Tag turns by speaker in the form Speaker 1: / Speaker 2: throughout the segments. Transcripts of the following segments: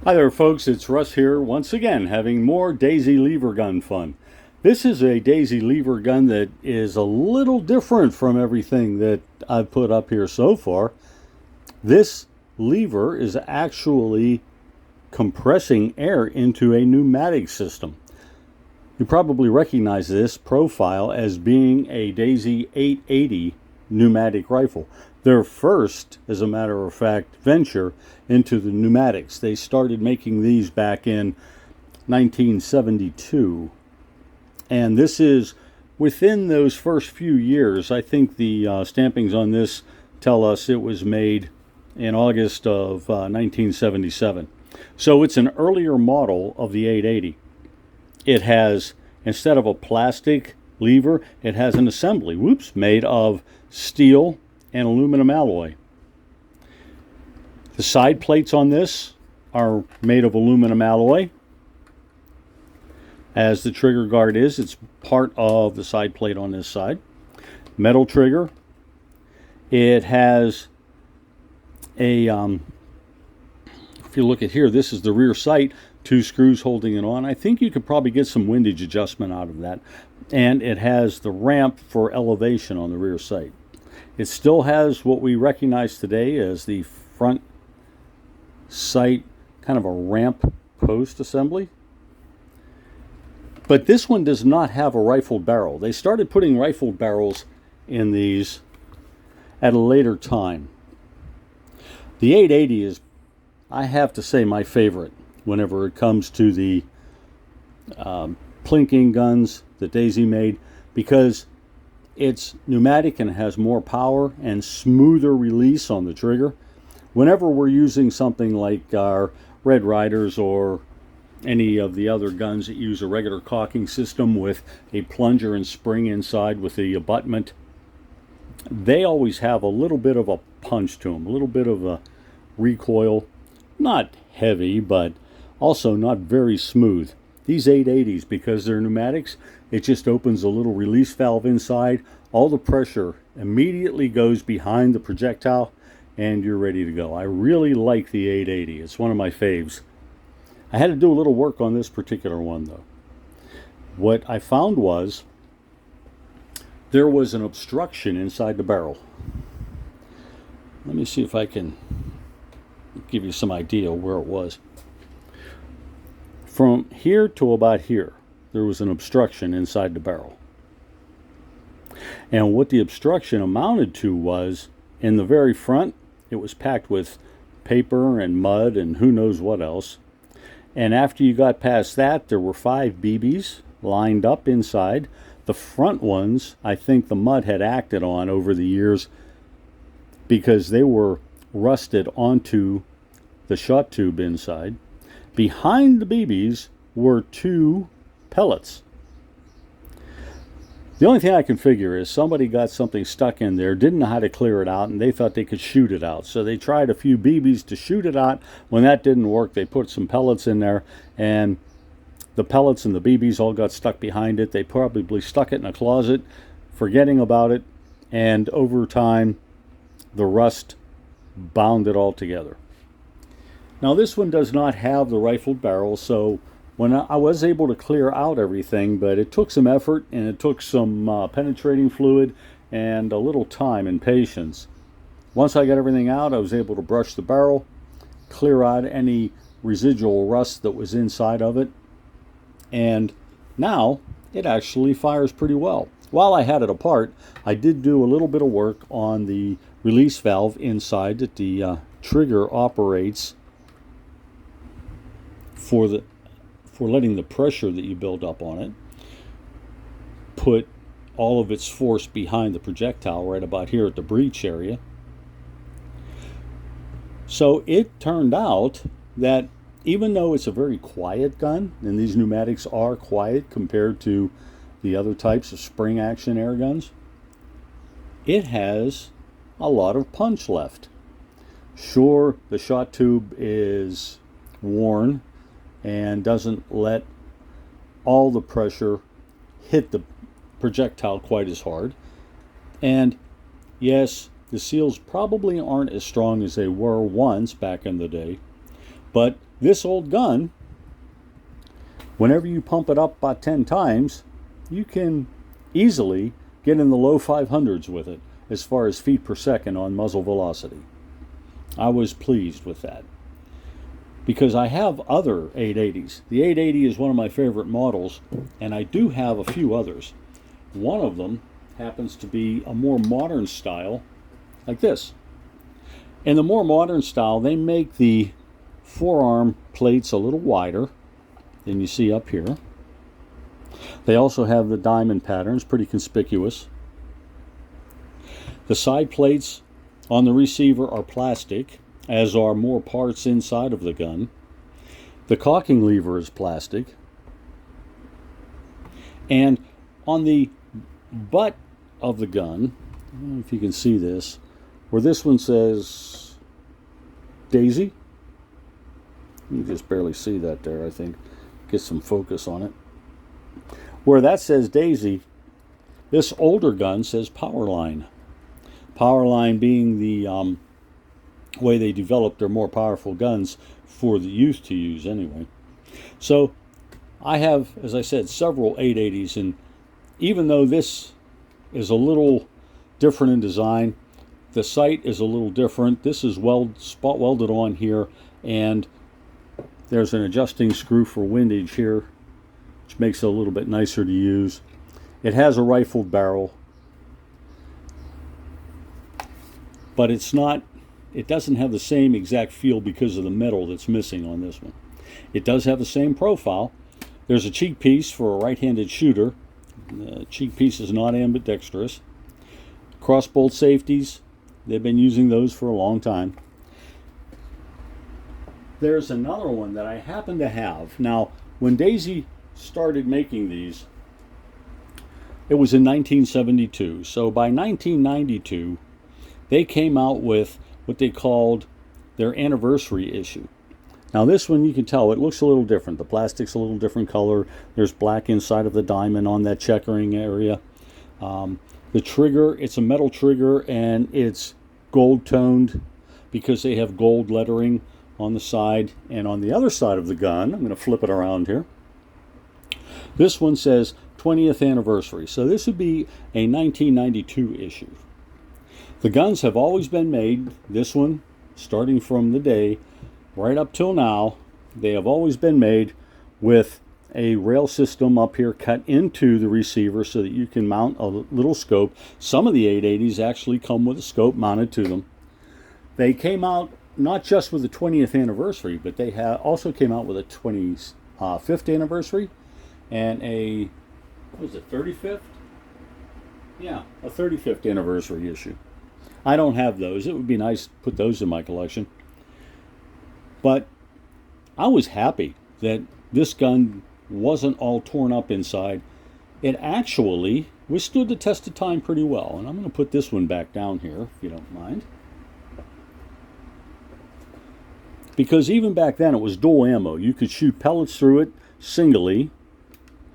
Speaker 1: Hi there, folks. It's Russ here once again having more Daisy lever gun fun. This is a Daisy lever gun that is a little different from everything that I've put up here so far. This lever is actually compressing air into a pneumatic system. You probably recognize this profile as being a Daisy 880 pneumatic rifle. Their first, as a matter of fact, venture into the pneumatics. They started making these back in 1972. And this is within those first few years. I think the stampings on this tell us it was made in August of 1977. So it's an earlier model of the 880. It has, instead of a plastic lever, it has an assembly, made of steel and aluminum alloy. The side plates on this are made of aluminum alloy. As the trigger guard is, it's part of the side plate on this side. Metal trigger. It has a, if you look at here, this is the rear sight, 2 screws holding it on. I think you could probably get some windage adjustment out of that. And it has the ramp for elevation on the rear sight. It still has what we recognize today as the front sight, kind of a ramp post assembly. But this one does not have a rifled barrel. They started putting rifled barrels in these at a later time. The 880 is, I have to say, my favorite whenever it comes to the plinking guns that Daisy made, because it's pneumatic and has more power and smoother release on the trigger. Whenever we're using something like our Red Riders or any of the other guns that use a regular cocking system with a plunger and spring inside with the abutment, they always have a little bit of a punch to them, a little bit of a recoil. Not heavy, but also not very smooth. These 880s, because they're pneumatics, it just opens a little release valve inside. All the pressure immediately goes behind the projectile, and you're ready to go. I really like the 880. It's one of my faves. I had to do a little work on this particular one, though. What I found was there was an obstruction inside the barrel. Let me see if I can give you some idea where it was. From here to about here, there was an obstruction inside the barrel. And what the obstruction amounted to was, in the very front, it was packed with paper and mud and who knows what else. And after you got past that, there were 5 BBs lined up inside. The front ones, I think the mud had acted on over the years because they were rusted onto the shot tube inside. Behind the BBs were 2 pellets. The only thing I can figure is somebody got something stuck in there, didn't know how to clear it out, and they thought they could shoot it out. So they tried a few BBs to shoot it out. When that didn't work, they put some pellets in there, and the pellets and the BBs all got stuck behind it. They probably stuck it in a closet, forgetting about it, and over time, the rust bound it all together. Now this one does not have the rifled barrel, so when I was able to clear out everything, but it took some effort and it took some penetrating fluid and a little time and patience. Once I got everything out, I was able to brush the barrel, clear out any residual rust that was inside of it, and now it actually fires pretty well. While I had it apart, I did do a little bit of work on the release valve inside that the trigger operates for letting the pressure that you build up on it put all of its force behind the projectile right about here at the breech area. So it turned out that even though it's a very quiet gun, and these pneumatics are quiet compared to the other types of spring action air guns, it has a lot of punch left. Sure, the shot tube is worn and doesn't let all the pressure hit the projectile quite as hard. And yes, the seals probably aren't as strong as they were once back in the day, But this old gun, whenever you pump it up about 10 times, you can easily get in the low 500s with it as far as feet per second on muzzle velocity. I was pleased with that because I have other 880s. The 880 is one of my favorite models, and I do have a few others. One of them happens to be a more modern style, like this. In the more modern style, they make the forearm plates a little wider than you see up here. They also have the diamond patterns, pretty conspicuous. The side plates on the receiver are plastic, as are more parts inside of the gun. The cocking lever is plastic. And on the butt of the gun, I don't know if you can see this, where this one says Daisy. You just barely see that there, I think. Get some focus on it. Where that says Daisy, this older gun says Powerline. Powerline being the way they developed their more powerful guns for the youth to use anyway. So I have, as I said, several 880s, and even though this is a little different in design, the sight is a little different. This is spot welded on here, and there's an adjusting screw for windage here, which makes it a little bit nicer to use. It has a rifled barrel, but it doesn't have the same exact feel because of the metal that's missing on this one. It does have the same profile. There's a cheek piece for a right-handed shooter. The cheek piece is not ambidextrous. Cross bolt safeties, they've been using those for a long time. There's another one that I happen to have. Now, when Daisy started making these, it was in 1972. So by 1992, they came out with what they called their anniversary issue. Now this one, you can tell it looks a little different. The plastic's a little different color. There's black inside of the diamond on that checkering area. The trigger, it's a metal trigger, and it's gold toned because they have gold lettering on the side. And on the other side of the gun, I'm going to flip it around here. This one says 20th anniversary. So this would be a 1992 issue. The guns have always been made, this one, starting from the day, right up till now, they have always been made with a rail system up here cut into the receiver so that you can mount a little scope. Some of the 880s actually come with a scope mounted to them. They came out not just with the 20th anniversary, but they also came out with a 25th anniversary and a, what was it, 35th? Yeah, a 35th anniversary issue. I don't have those. It would be nice to put those in my collection. But I was happy that this gun wasn't all torn up inside. It actually withstood the test of time pretty well. And I'm going to put this one back down here, if you don't mind. Because even back then it was dual ammo. You could shoot pellets through it singly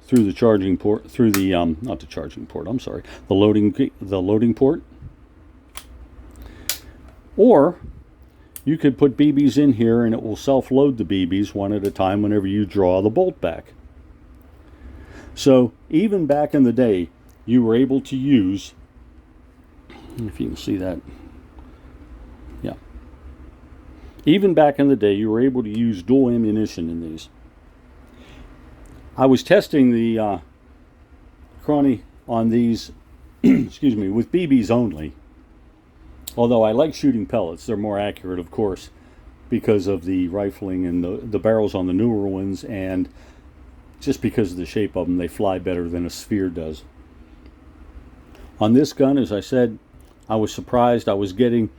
Speaker 1: through the charging port, through the, not the charging port, I'm sorry, the loading port. Or you could put BBs in here and it will self-load the BBs one at a time whenever you draw the bolt back. So even back in the day, you were able to use, if you can see that, yeah. Even back in the day, you were able to use dual ammunition in these. I was testing the Crony on these, excuse me, with BBs only. Although I like shooting pellets, they're more accurate, of course, because of the rifling and the barrels on the newer ones, and just because of the shape of them, they fly better than a sphere does. On this gun, as I said, I was surprised. I was getting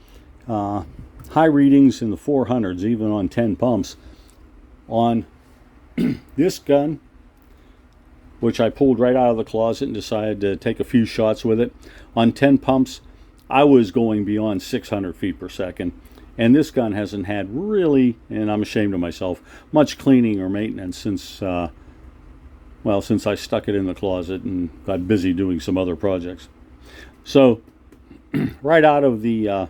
Speaker 1: high readings in the 400s, even on 10 pumps. On this gun, which I pulled right out of the closet and decided to take a few shots with it, on 10 pumps, I was going beyond 600 feet per second, and this gun hasn't had really, and I'm ashamed of myself, much cleaning or maintenance since, since I stuck it in the closet and got busy doing some other projects. So, right out of the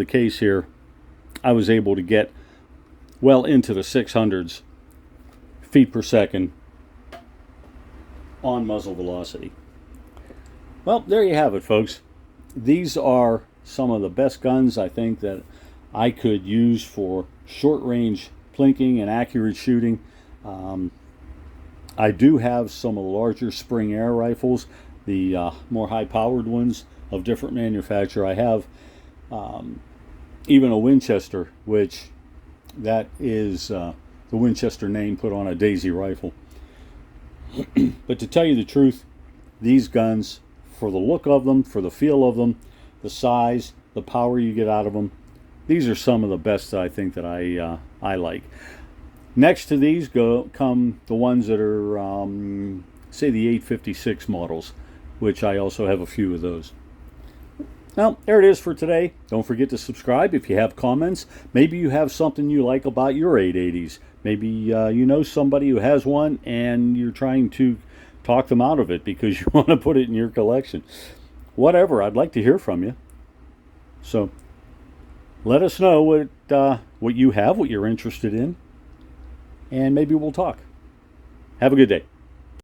Speaker 1: case here, I was able to get well into the 600s feet per second on muzzle velocity. Well, there you have it, folks. These are some of the best guns I think that I could use for short range plinking and accurate shooting. I do have some of the larger spring air rifles, the more high powered ones of different manufacture. I have even a Winchester, which that is the Winchester name put on a Daisy rifle. But to tell you the truth, these guns, for the look of them, for the feel of them, the size, the power you get out of them, these are some of the best that I think that I like. Next to these come the ones that are, say, the 856 models, which I also have a few of those. Well, there it is for today. Don't forget to subscribe if you have comments. Maybe you have something you like about your 880s. Maybe you know somebody who has one and you're trying to talk them out of it because you want to put it in your collection. Whatever, I'd like to hear from you. So let us know what you have, what you're interested in, and maybe we'll talk. Have a good day.